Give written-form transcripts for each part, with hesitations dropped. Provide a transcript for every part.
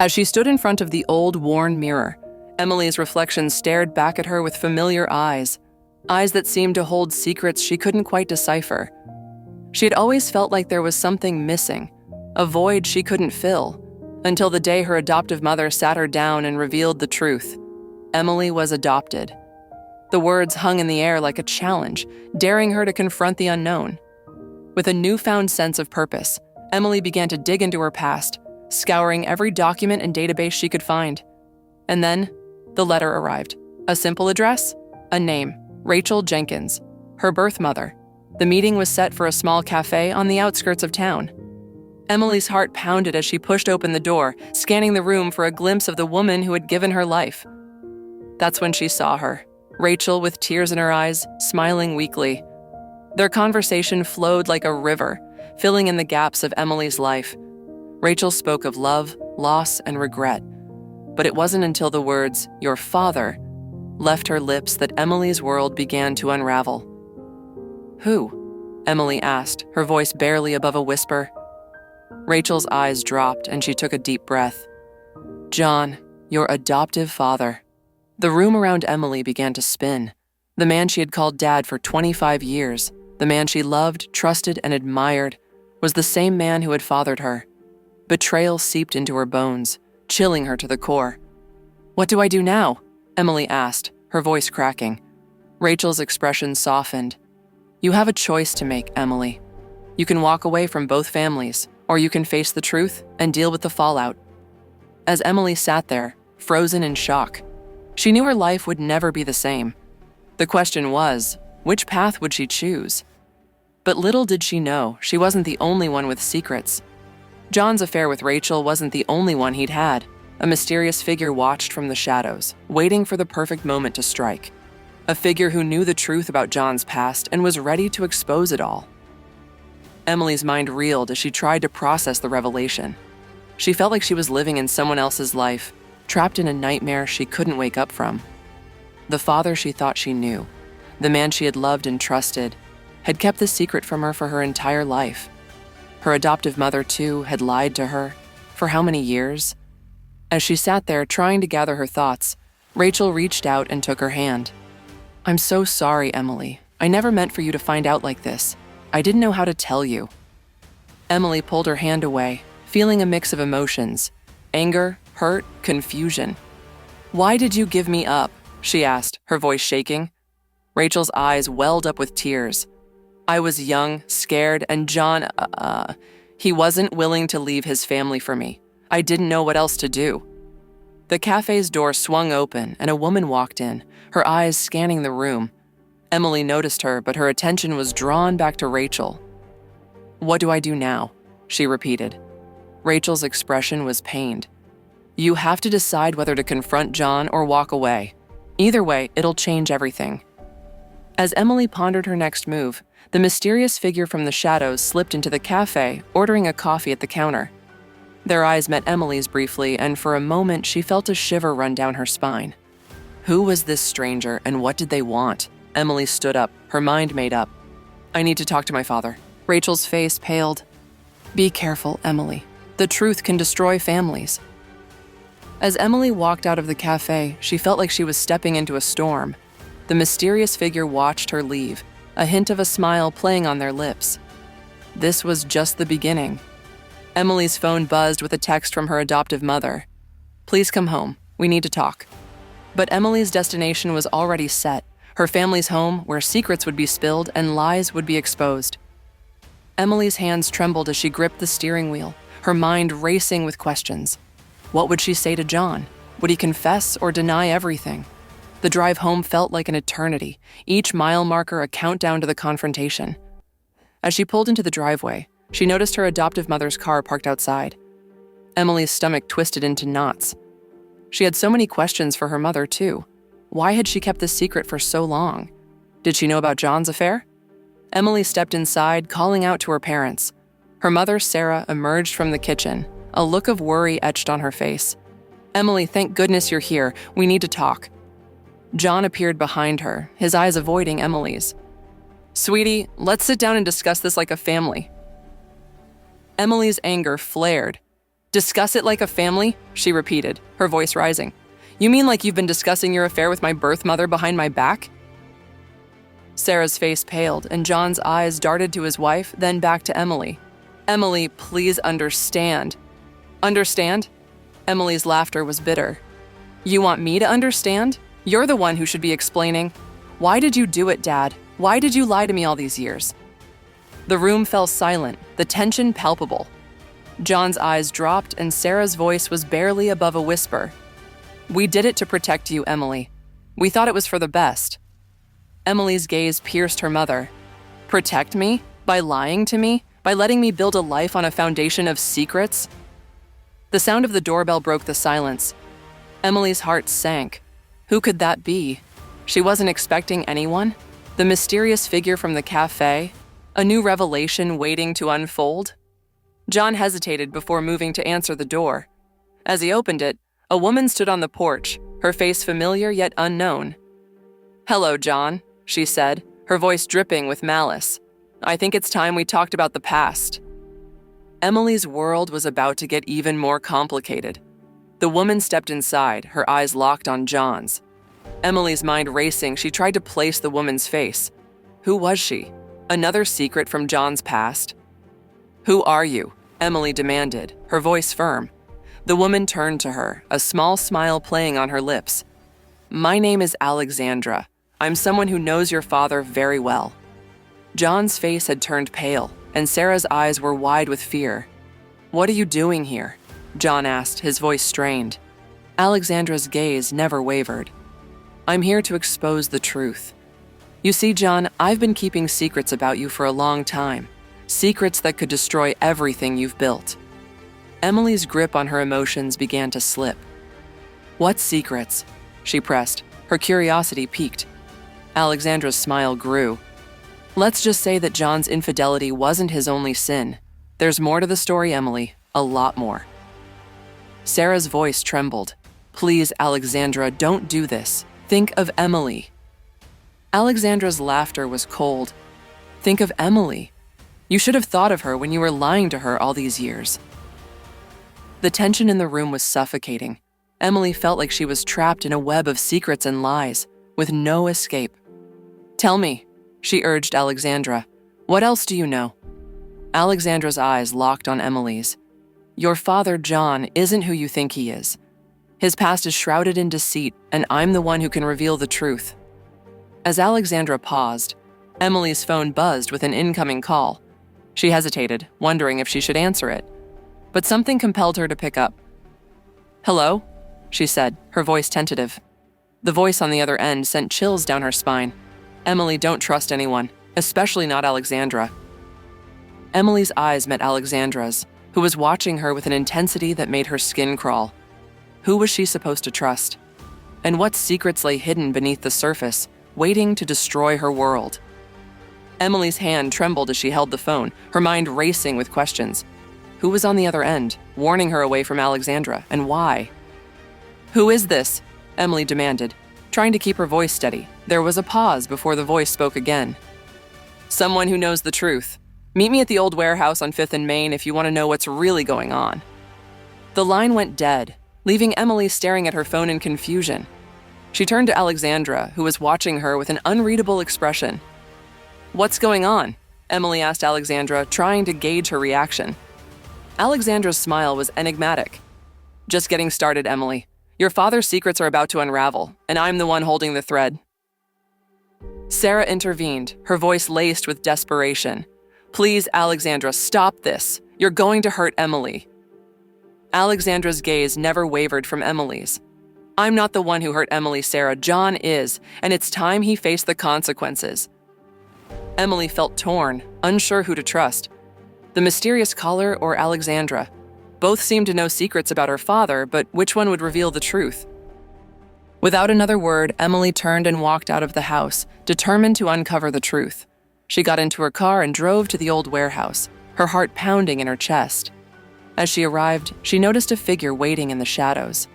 As she stood in front of the old, worn mirror, Emily's reflection stared back at her with familiar eyes that seemed to hold secrets she couldn't quite decipher. She had always felt like there was something missing, a void she couldn't fill, until the day her adoptive mother sat her down and revealed the truth. Emily was adopted. The words hung in the air like a challenge, daring her to confront the unknown. With a newfound sense of purpose, Emily began to dig into her past, scouring every document and database she could find. And then, the letter arrived. A simple address, a name, Rachel Jenkins, her birth mother. The meeting was set for a small cafe on the outskirts of town. Emily's heart pounded as she pushed open the door, scanning the room for a glimpse of the woman who had given her life. That's when she saw her, Rachel with tears in her eyes, smiling weakly. Their conversation flowed like a river, filling in the gaps of Emily's life. Rachel spoke of love, loss, and regret. But it wasn't until the words, "your father," left her lips that Emily's world began to unravel. "Who?" Emily asked, her voice barely above a whisper. Rachel's eyes dropped and she took a deep breath. "John, your adoptive father." The room around Emily began to spin. The man she had called Dad for 25 years, the man she loved, trusted, and admired, was the same man who had fathered her. Betrayal seeped into her bones, chilling her to the core. "What do I do now?" Emily asked, her voice cracking. Rachel's expression softened. "You have a choice to make, Emily. You can walk away from both families, or you can face the truth and deal with the fallout." As Emily sat there, frozen in shock, she knew her life would never be the same. The question was, which path would she choose? But little did she know, she wasn't the only one with secrets. John's affair with Rachel wasn't the only one he'd had. A mysterious figure watched from the shadows, waiting for the perfect moment to strike. A figure who knew the truth about John's past and was ready to expose it all. Emily's mind reeled as she tried to process the revelation. She felt like she was living in someone else's life, trapped in a nightmare she couldn't wake up from. The father she thought she knew, the man she had loved and trusted, had kept the secret from her for her entire life. Her adoptive mother, too, had lied to her. For how many years? As she sat there trying to gather her thoughts, Rachel reached out and took her hand. "I'm so sorry, Emily. I never meant for you to find out like this. I didn't know how to tell you." Emily pulled her hand away, feeling a mix of emotions: anger, hurt, confusion. "Why did you give me up?" she asked, her voice shaking. Rachel's eyes welled up with tears. "I was young, scared, and John, he wasn't willing to leave his family for me. I didn't know what else to do." The cafe's door swung open and a woman walked in, her eyes scanning the room. Emily noticed her, but her attention was drawn back to Rachel. "What do I do now?" she repeated. Rachel's expression was pained. "You have to decide whether to confront John or walk away. Either way, it'll change everything." As Emily pondered her next move, the mysterious figure from the shadows slipped into the cafe, ordering a coffee at the counter. Their eyes met Emily's briefly, and for a moment she felt a shiver run down her spine. Who was this stranger, and what did they want? Emily stood up, her mind made up. "I need to talk to my father." Rachel's face paled. "Be careful, Emily. The truth can destroy families." As Emily walked out of the cafe, she felt like she was stepping into a storm. The mysterious figure watched her leave, a hint of a smile playing on their lips. This was just the beginning. Emily's phone buzzed with a text from her adoptive mother. "Please come home. We need to talk." But Emily's destination was already set, her family's home where secrets would be spilled and lies would be exposed. Emily's hands trembled as she gripped the steering wheel, her mind racing with questions. What would she say to John? Would he confess or deny everything? The drive home felt like an eternity, each mile marker a countdown to the confrontation. As she pulled into the driveway, she noticed her adoptive mother's car parked outside. Emily's stomach twisted into knots. She had so many questions for her mother, too. Why had she kept this secret for so long? Did she know about John's affair? Emily stepped inside, calling out to her parents. Her mother, Sarah, emerged from the kitchen, a look of worry etched on her face. "Emily, thank goodness you're here. We need to talk." John appeared behind her, his eyes avoiding Emily's. "Sweetie, let's sit down and discuss this like a family." Emily's anger flared. Discuss it like a family? She repeated, her voice rising. You mean like you've been discussing your affair with my birth mother behind my back? Sarah's face paled, and John's eyes darted to his wife, then back to Emily. Emily, please understand. Understand? Emily's laughter was bitter. You want me to understand? You're the one who should be explaining. Why did you do it, Dad? Why did you lie to me all these years? The room fell silent, the tension palpable. John's eyes dropped, and Sarah's voice was barely above a whisper. We did it to protect you, Emily. We thought it was for the best. Emily's gaze pierced her mother. Protect me? By lying to me? By letting me build a life on a foundation of secrets? The sound of the doorbell broke the silence. Emily's heart sank. Who could that be? She wasn't expecting anyone? The mysterious figure from the cafe? A new revelation waiting to unfold? John hesitated before moving to answer the door. As he opened it, a woman stood on the porch, her face familiar yet unknown. Hello, John, she said, her voice dripping with malice. I think it's time we talked about the past. Emily's world was about to get even more complicated. The woman stepped inside, her eyes locked on John's. Emily's mind racing, she tried to place the woman's face. Who was she? Another secret from John's past? Who are you? Emily demanded, her voice firm. The woman turned to her, a small smile playing on her lips. My name is Alexandra. I'm someone who knows your father very well. John's face had turned pale, and Sarah's eyes were wide with fear. What are you doing here? John asked, his voice strained. Alexandra's gaze never wavered. I'm here to expose the truth. You see, John, I've been keeping secrets about you for a long time. Secrets that could destroy everything you've built. Emily's grip on her emotions began to slip. What secrets? She pressed, her curiosity piqued. Alexandra's smile grew. Let's just say that John's infidelity wasn't his only sin. There's more to the story, Emily, a lot more. Sarah's voice trembled. Please, Alexandra, don't do this. Think of Emily. Alexandra's laughter was cold. Think of Emily. You should have thought of her when you were lying to her all these years. The tension in the room was suffocating. Emily felt like she was trapped in a web of secrets and lies, with no escape. Tell me, she urged Alexandra. What else do you know? Alexandra's eyes locked on Emily's. Your father, John, isn't who you think he is. His past is shrouded in deceit, and I'm the one who can reveal the truth. As Alexandra paused, Emily's phone buzzed with an incoming call. She hesitated, wondering if she should answer it. But something compelled her to pick up. Hello? She said, her voice tentative. The voice on the other end sent chills down her spine. Emily, don't trust anyone, especially not Alexandra. Emily's eyes met Alexandra's, who was watching her with an intensity that made her skin crawl. Who was she supposed to trust? And what secrets lay hidden beneath the surface, waiting to destroy her world? Emily's hand trembled as she held the phone, her mind racing with questions. Who was on the other end, warning her away from Alexandra, and why? Who is this? Emily demanded, trying to keep her voice steady. There was a pause before the voice spoke again. Someone who knows the truth. Meet me at the old warehouse on 5th and Main if you want to know what's really going on. The line went dead, leaving Emily staring at her phone in confusion. She turned to Alexandra, who was watching her with an unreadable expression. What's going on? Emily asked Alexandra, trying to gauge her reaction. Alexandra's smile was enigmatic. Just getting started, Emily. Your father's secrets are about to unravel, and I'm the one holding the thread. Sarah intervened, her voice laced with desperation. Please, Alexandra, stop this. You're going to hurt Emily. Alexandra's gaze never wavered from Emily's. I'm not the one who hurt Emily, Sarah. John is, and it's time he faced the consequences. Emily felt torn, unsure who to trust. The mysterious caller or Alexandra. Both seemed to know secrets about her father, but which one would reveal the truth? Without another word, Emily turned and walked out of the house, determined to uncover the truth. She got into her car and drove to the old warehouse, her heart pounding in her chest. As she arrived, she noticed a figure waiting in the shadows.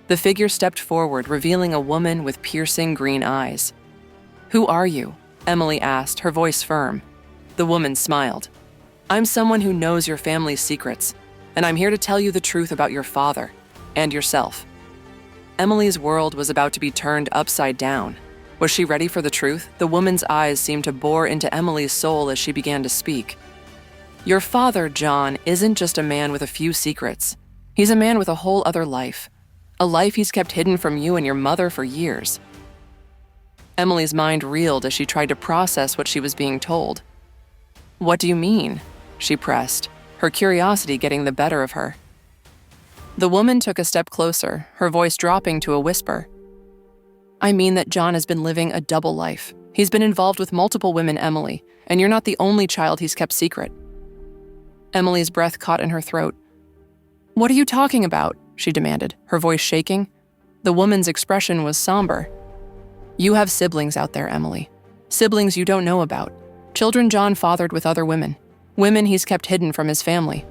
The figure stepped forward, revealing a woman with piercing green eyes. Who are you? Emily asked, her voice firm. The woman smiled. I'm someone who knows your family's secrets, and I'm here to tell you the truth about your father and yourself." Emily's world was about to be turned upside down. Was she ready for the truth? The woman's eyes seemed to bore into Emily's soul as she began to speak. "Your father, John, isn't just a man with a few secrets. He's a man with a whole other life. A life he's kept hidden from you and your mother for years." Emily's mind reeled as she tried to process what she was being told. "What do you mean?" she pressed, her curiosity getting the better of her. The woman took a step closer, her voice dropping to a whisper. "I mean that John has been living a double life. He's been involved with multiple women, Emily, and you're not the only child he's kept secret." Emily's breath caught in her throat. "What are you talking about?" she demanded, her voice shaking. The woman's expression was somber. "You have siblings out there, Emily. Siblings you don't know about. Children John fathered with other women. Women he's kept hidden from his family."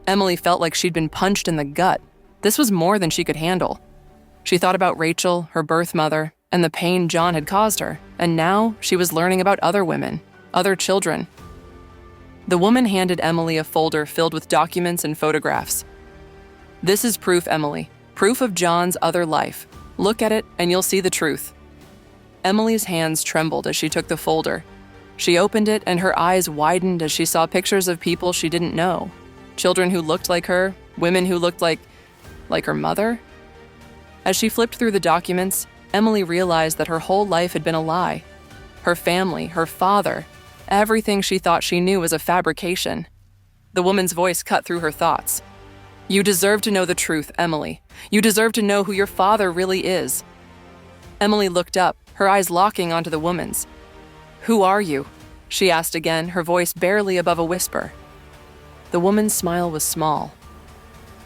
Emily felt like she'd been punched in the gut. This was more than she could handle. She thought about Rachel, her birth mother, and the pain John had caused her, and now she was learning about other women, other children. The woman handed Emily a folder filled with documents and photographs. "This is proof, Emily. Proof of John's other life. Look at it and you'll see the truth." Emily's hands trembled as she took the folder. She opened it and her eyes widened as she saw pictures of people she didn't know. Children who looked like her, women who looked like her mother. As she flipped through the documents, Emily realized that her whole life had been a lie. Her family, her father, everything she thought she knew was a fabrication. The woman's voice cut through her thoughts. "You deserve to know the truth, Emily. You deserve to know who your father really is." Emily looked up, her eyes locking onto the woman's. "Who are you?" she asked again, her voice barely above a whisper. The woman's smile was small.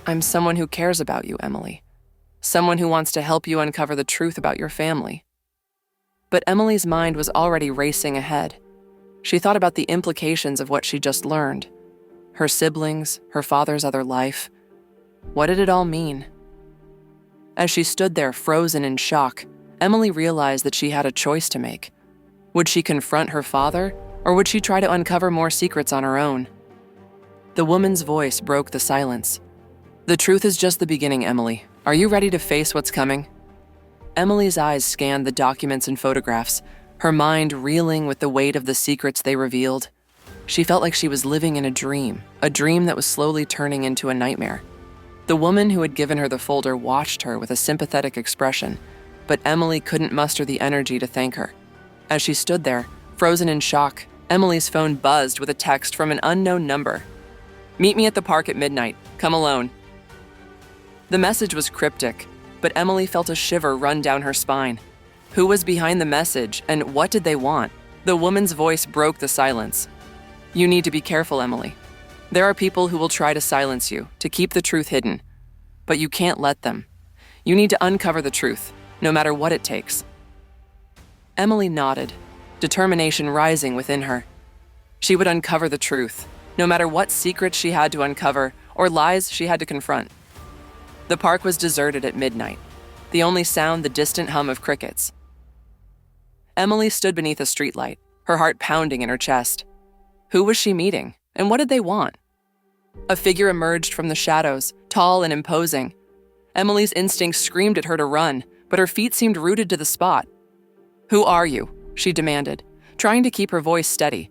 "I'm someone who cares about you, Emily. Someone who wants to help you uncover the truth about your family." But Emily's mind was already racing ahead. She thought about the implications of what she just learned. Her siblings, her father's other life. What did it all mean? As she stood there frozen in shock, Emily realized that she had a choice to make. Would she confront her father, or would she try to uncover more secrets on her own? The woman's voice broke the silence. "The truth is just the beginning, Emily. Are you ready to face what's coming?" Emily's eyes scanned the documents and photographs, her mind reeling with the weight of the secrets they revealed. She felt like she was living in a dream that was slowly turning into a nightmare. The woman who had given her the folder watched her with a sympathetic expression, but Emily couldn't muster the energy to thank her. As she stood there, frozen in shock, Emily's phone buzzed with a text from an unknown number. "Meet me at the park at midnight. Come alone." The message was cryptic, but Emily felt a shiver run down her spine. Who was behind the message, and what did they want? The woman's voice broke the silence. "You need to be careful, Emily. There are people who will try to silence you, to keep the truth hidden. But you can't let them. You need to uncover the truth, no matter what it takes." Emily nodded, determination rising within her. She would uncover the truth, no matter what secrets she had to uncover or lies she had to confront. The park was deserted at midnight, the only sound the distant hum of crickets. Emily stood beneath a streetlight, her heart pounding in her chest. Who was she meeting, and what did they want? A figure emerged from the shadows, tall and imposing. Emily's instincts screamed at her to run, but her feet seemed rooted to the spot. "Who are you?" she demanded, trying to keep her voice steady.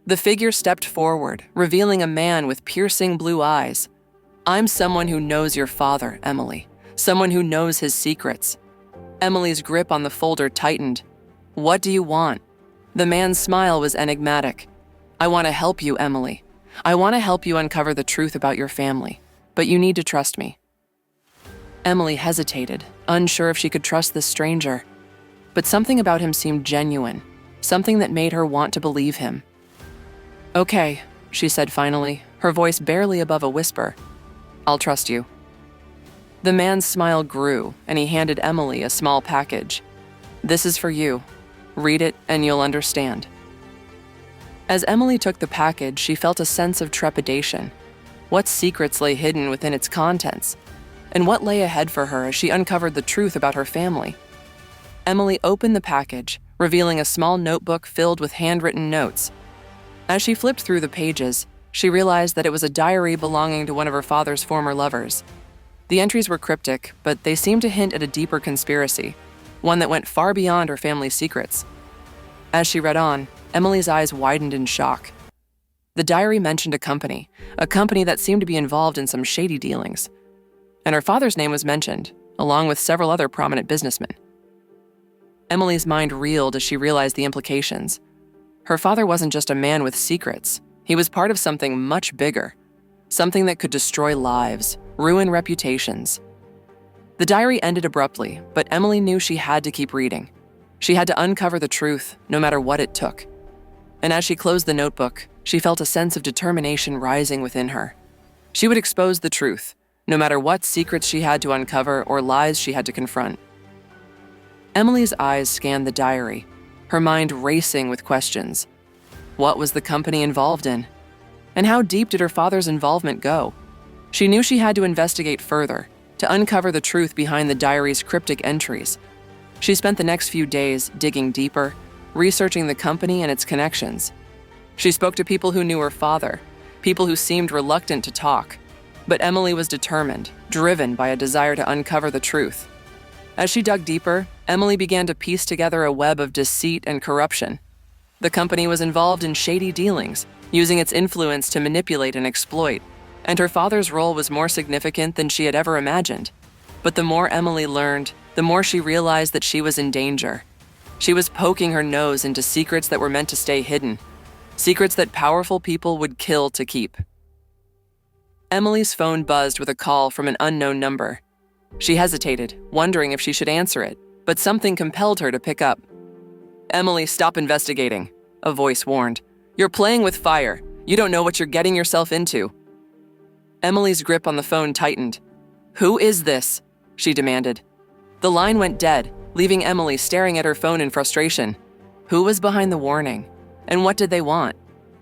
The figure stepped forward, revealing a man with piercing blue eyes. "I'm someone who knows your father, Emily. Someone who knows his secrets." Emily's grip on the folder tightened. "What do you want?" The man's smile was enigmatic. "I want to help you, Emily. I want to help you uncover the truth about your family, but you need to trust me." Emily hesitated, unsure if she could trust this stranger. But something about him seemed genuine, something that made her want to believe him. "Okay," she said finally, her voice barely above a whisper. "I'll trust you." The man's smile grew, and he handed Emily a small package. "This is for you. Read it, and you'll understand." As Emily took the package, she felt a sense of trepidation. What secrets lay hidden within its contents? And what lay ahead for her as she uncovered the truth about her family? Emily opened the package, revealing a small notebook filled with handwritten notes. As she flipped through the pages, she realized that it was a diary belonging to one of her father's former lovers. The entries were cryptic, but they seemed to hint at a deeper conspiracy, one that went far beyond her family's secrets. As she read on, Emily's eyes widened in shock. The diary mentioned a company that seemed to be involved in some shady dealings. And her father's name was mentioned, along with several other prominent businessmen. Emily's mind reeled as she realized the implications. Her father wasn't just a man with secrets. He was part of something much bigger, something that could destroy lives, ruin reputations. The diary ended abruptly, but Emily knew she had to keep reading. She had to uncover the truth, no matter what it took. And as she closed the notebook, she felt a sense of determination rising within her. She would expose the truth, no matter what secrets she had to uncover or lies she had to confront. Emily's eyes scanned the diary, her mind racing with questions. What was the company involved in? And how deep did her father's involvement go? She knew she had to investigate further, to uncover the truth behind the diary's cryptic entries. She spent the next few days digging deeper, researching the company and its connections. She spoke to people who knew her father, people who seemed reluctant to talk. But Emily was determined, driven by a desire to uncover the truth. As she dug deeper, Emily began to piece together a web of deceit and corruption. The company was involved in shady dealings, using its influence to manipulate and exploit, and her father's role was more significant than she had ever imagined. But the more Emily learned, the more she realized that she was in danger. She was poking her nose into secrets that were meant to stay hidden, secrets that powerful people would kill to keep. Emily's phone buzzed with a call from an unknown number. She hesitated, wondering if she should answer it, but something compelled her to pick up. "Emily, stop investigating," a voice warned. "You're playing with fire. You don't know what you're getting yourself into." Emily's grip on the phone tightened. "Who is this?" she demanded. The line went dead, leaving Emily staring at her phone in frustration. Who was behind the warning? And what did they want?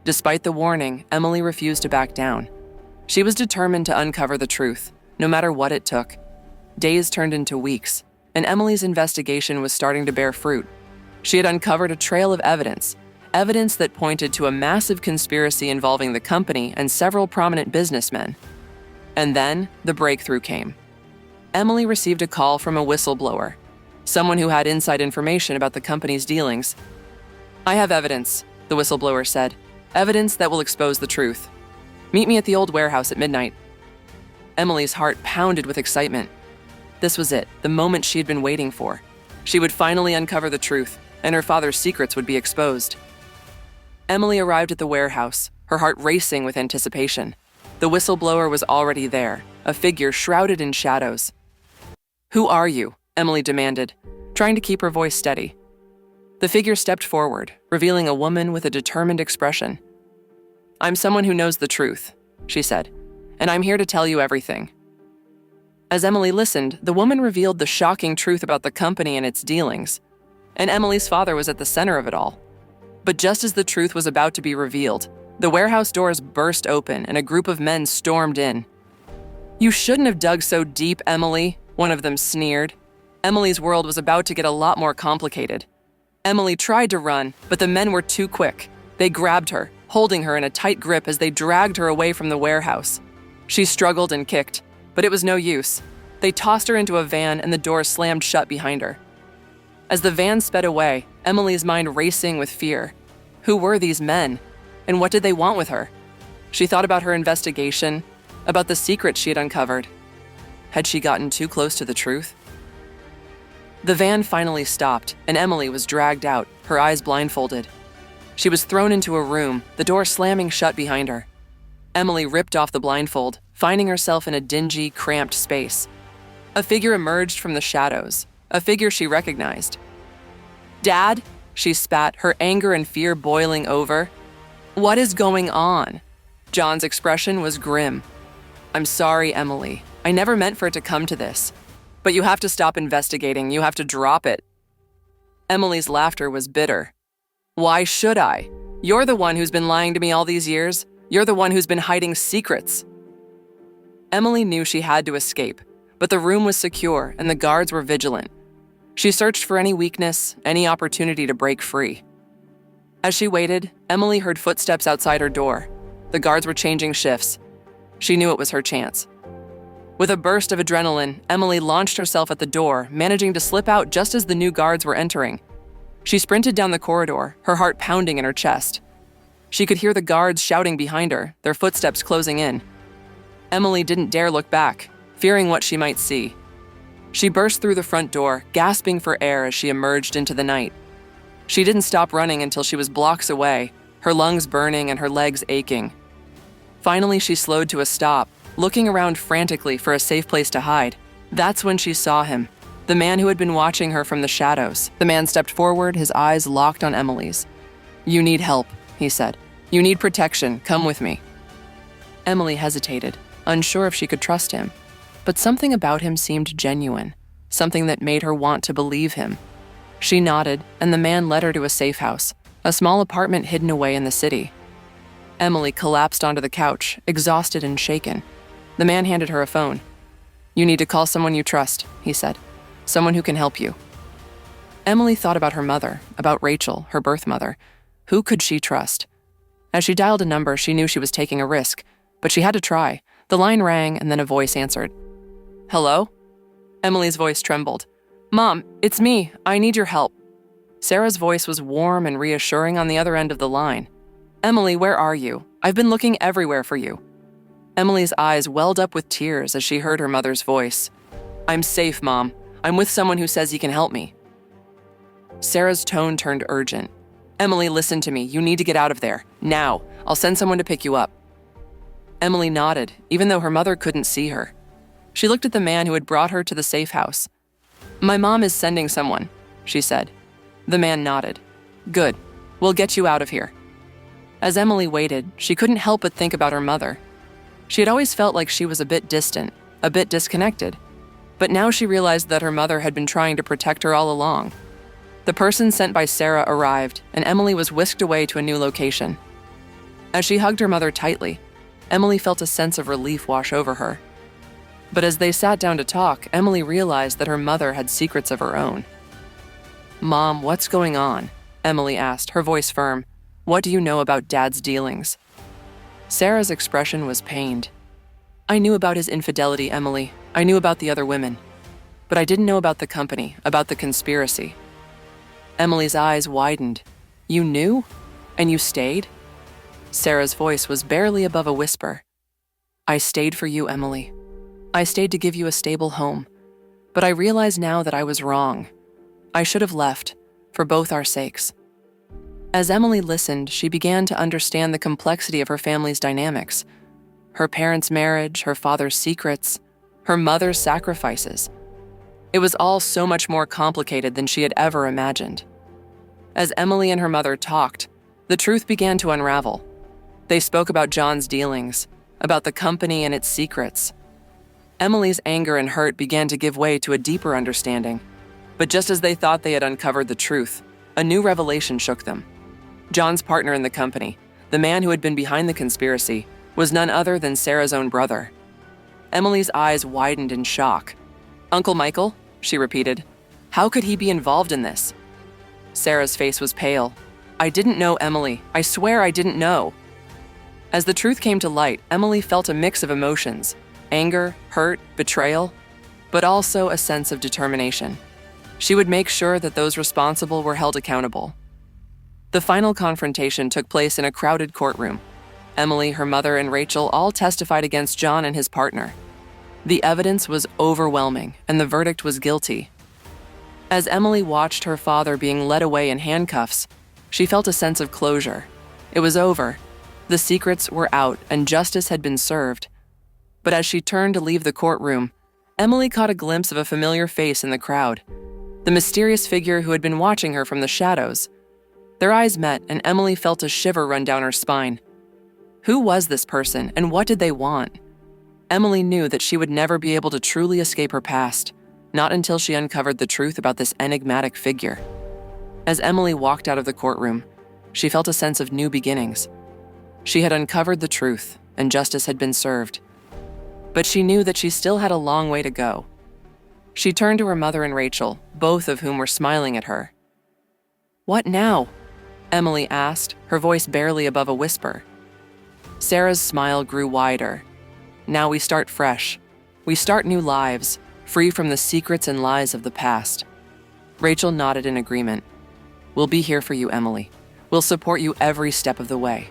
Despite the warning, Emily refused to back down. She was determined to uncover the truth, no matter what it took. Days turned into weeks, and Emily's investigation was starting to bear fruit. She had uncovered a trail of evidence that pointed to a massive conspiracy involving the company and several prominent businessmen. And then the breakthrough came. Emily received a call from a whistleblower, someone who had inside information about the company's dealings. "I have evidence," the whistleblower said. "Evidence that will expose the truth. Meet me at the old warehouse at midnight." Emily's heart pounded with excitement. This was it, the moment she had been waiting for. She would finally uncover the truth, and her father's secrets would be exposed. Emily arrived at the warehouse, her heart racing with anticipation. The whistleblower was already there, a figure shrouded in shadows. "Who are you?" Emily demanded, trying to keep her voice steady. The figure stepped forward, revealing a woman with a determined expression. "I'm someone who knows the truth," she said, "and I'm here to tell you everything." As Emily listened, the woman revealed the shocking truth about the company and its dealings, and Emily's father was at the center of it all. But just as the truth was about to be revealed, the warehouse doors burst open and a group of men stormed in. "You shouldn't have dug so deep, Emily," one of them sneered. Emily's world was about to get a lot more complicated. Emily tried to run, but the men were too quick. They grabbed her, holding her in a tight grip as they dragged her away from the warehouse. She struggled and kicked, but it was no use. They tossed her into a van and the doors slammed shut behind her. As the van sped away, Emily's mind racing with fear. Who were these men? And what did they want with her? She thought about her investigation, about the secrets she had uncovered. Had she gotten too close to the truth? The van finally stopped, and Emily was dragged out, her eyes blindfolded. She was thrown into a room, the door slamming shut behind her. Emily ripped off the blindfold, finding herself in a dingy, cramped space. A figure emerged from the shadows, a figure she recognized. "Dad?" she spat, her anger and fear boiling over. "What is going on?" John's expression was grim. "I'm sorry, Emily. I never meant for it to come to this. But you have to stop investigating. You have to drop it." Emily's laughter was bitter. "Why should I? You're the one who's been lying to me all these years. You're the one who's been hiding secrets." Emily knew she had to escape, but the room was secure and the guards were vigilant. She searched for any weakness, any opportunity to break free. As she waited, Emily heard footsteps outside her door. The guards were changing shifts. She knew it was her chance. With a burst of adrenaline, Emily launched herself at the door, managing to slip out just as the new guards were entering. She sprinted down the corridor, her heart pounding in her chest. She could hear the guards shouting behind her, their footsteps closing in. Emily didn't dare look back, fearing what she might see. She burst through the front door, gasping for air as she emerged into the night. She didn't stop running until she was blocks away, her lungs burning and her legs aching. Finally, she slowed to a stop, looking around frantically for a safe place to hide. That's when she saw him, the man who had been watching her from the shadows. The man stepped forward, his eyes locked on Emily's. "You need help," he said. "You need protection. Come with me." Emily hesitated, unsure if she could trust him. But something about him seemed genuine, something that made her want to believe him. She nodded, and the man led her to a safe house, a small apartment hidden away in the city. Emily collapsed onto the couch, exhausted and shaken. The man handed her a phone. "You need to call someone you trust," he said. "Someone who can help you." Emily thought about her mother, about Rachel, her birth mother. Who could she trust? As she dialed a number, she knew she was taking a risk, but she had to try. The line rang, and then a voice answered. "Hello?" Emily's voice trembled. "Mom, it's me. I need your help." Sarah's voice was warm and reassuring on the other end of the line. "Emily, where are you? I've been looking everywhere for you." Emily's eyes welled up with tears as she heard her mother's voice. "I'm safe, Mom. I'm with someone who says he can help me." Sarah's tone turned urgent. "Emily, listen to me. You need to get out of there. Now. I'll send someone to pick you up." Emily nodded, even though her mother couldn't see her. She looked at the man who had brought her to the safe house. "My mom is sending someone," she said. The man nodded. "Good. We'll get you out of here." As Emily waited, she couldn't help but think about her mother. She had always felt like she was a bit distant, a bit disconnected. But now she realized that her mother had been trying to protect her all along. The person sent by Sarah arrived, and Emily was whisked away to a new location. As she hugged her mother tightly, Emily felt a sense of relief wash over her. But as they sat down to talk, Emily realized that her mother had secrets of her own. "Mom, what's going on?" Emily asked, her voice firm. "What do you know about Dad's dealings?" Sarah's expression was pained. "I knew about his infidelity, Emily. I knew about the other women. But I didn't know about the company, about the conspiracy." Emily's eyes widened. "You knew? And you stayed?" Sarah's voice was barely above a whisper. "I stayed for you, Emily. I stayed to give you a stable home. But I realize now that I was wrong. I should have left, for both our sakes." As Emily listened, she began to understand the complexity of her family's dynamics. Her parents' marriage, her father's secrets, her mother's sacrifices. It was all so much more complicated than she had ever imagined. As Emily and her mother talked, the truth began to unravel. They spoke about John's dealings, about the company and its secrets. Emily's anger and hurt began to give way to a deeper understanding. But just as they thought they had uncovered the truth, a new revelation shook them. John's partner in the company, the man who had been behind the conspiracy, was none other than Sarah's own brother. Emily's eyes widened in shock. "Uncle Michael?" she repeated. "How could he be involved in this?" Sarah's face was pale. "I didn't know, Emily. I swear I didn't know." As the truth came to light, Emily felt a mix of emotions: anger, hurt, betrayal, but also a sense of determination. She would make sure that those responsible were held accountable. The final confrontation took place in a crowded courtroom. Emily, her mother, and Rachel all testified against John and his partner. The evidence was overwhelming, and the verdict was guilty. As Emily watched her father being led away in handcuffs, she felt a sense of closure. It was over. The secrets were out, and justice had been served. But as she turned to leave the courtroom, Emily caught a glimpse of a familiar face in the crowd, the mysterious figure who had been watching her from the shadows. Their eyes met, and Emily felt a shiver run down her spine. Who was this person, and what did they want? Emily knew that she would never be able to truly escape her past, not until she uncovered the truth about this enigmatic figure. As Emily walked out of the courtroom, she felt a sense of new beginnings. She had uncovered the truth, and justice had been served. But she knew that she still had a long way to go. She turned to her mother and Rachel, both of whom were smiling at her. "What now?" Emily asked, her voice barely above a whisper. Sarah's smile grew wider. Now we start fresh. We start new lives, free from the secrets and lies of the past. Rachel nodded in agreement. We'll be here for you, Emily. We'll support you every step of the way.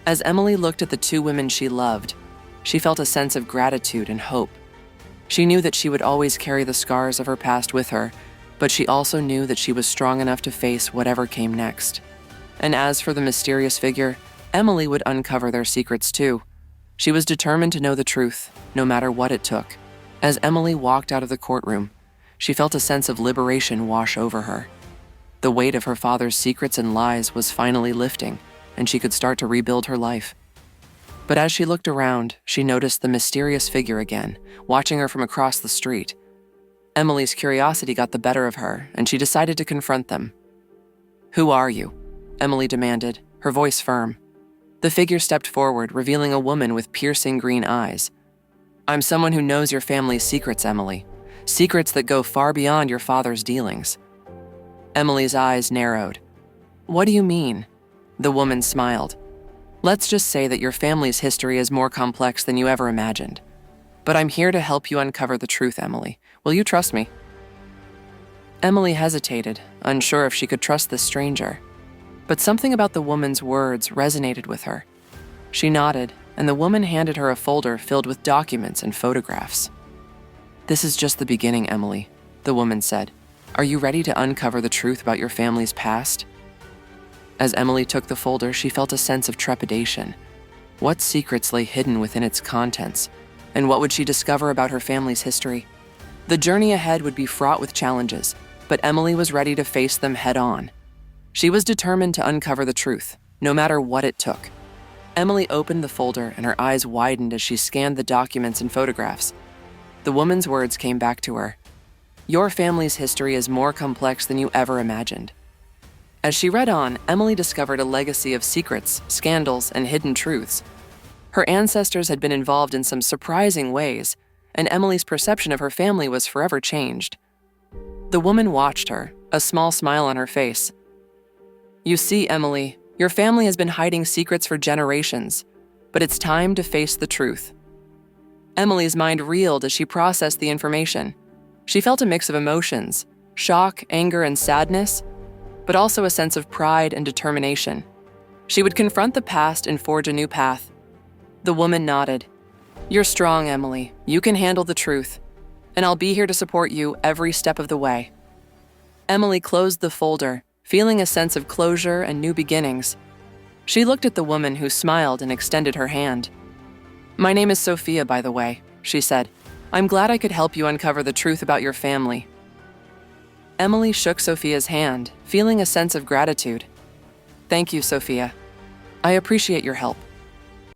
As Emily looked at the two women she loved, she felt a sense of gratitude and hope. She knew that she would always carry the scars of her past with her, but she also knew that she was strong enough to face whatever came next. And as for the mysterious figure, Emily would uncover their secrets too. She was determined to know the truth, no matter what it took. As Emily walked out of the courtroom, she felt a sense of liberation wash over her. The weight of her father's secrets and lies was finally lifting, and she could start to rebuild her life. But as she looked around, she noticed the mysterious figure again, watching her from across the street. Emily's curiosity got the better of her, and she decided to confront them. "Who are you?" Emily demanded, her voice firm. The figure stepped forward, revealing a woman with piercing green eyes. "I'm someone who knows your family's secrets, Emily. Secrets that go far beyond your father's dealings." Emily's eyes narrowed. "What do you mean?" The woman smiled. "Let's just say that your family's history is more complex than you ever imagined. But I'm here to help you uncover the truth, Emily. Will you trust me?" Emily hesitated, unsure if she could trust this stranger. But something about the woman's words resonated with her. She nodded, and the woman handed her a folder filled with documents and photographs. "This is just the beginning, Emily," the woman said. "Are you ready to uncover the truth about your family's past?" As Emily took the folder, she felt a sense of trepidation. What secrets lay hidden within its contents? And what would she discover about her family's history? The journey ahead would be fraught with challenges, but Emily was ready to face them head-on. She was determined to uncover the truth, no matter what it took. Emily opened the folder, and her eyes widened as she scanned the documents and photographs. The woman's words came back to her. "Your family's history is more complex than you ever imagined." As she read on, Emily discovered a legacy of secrets, scandals, and hidden truths. Her ancestors had been involved in some surprising ways, and Emily's perception of her family was forever changed. The woman watched her, a small smile on her face. "You see, Emily, your family has been hiding secrets for generations, but it's time to face the truth." Emily's mind reeled as she processed the information. She felt a mix of emotions, shock, anger, and sadness, but also a sense of pride and determination. She would confront the past and forge a new path. The woman nodded. "You're strong, Emily. You can handle the truth, and I'll be here to support you every step of the way." Emily closed the folder, feeling a sense of closure and new beginnings. She looked at the woman who smiled and extended her hand. "My name is Sophia, by the way," she said. "I'm glad I could help you uncover the truth about your family." Emily shook Sophia's hand, feeling a sense of gratitude. "Thank you, Sophia. I appreciate your help."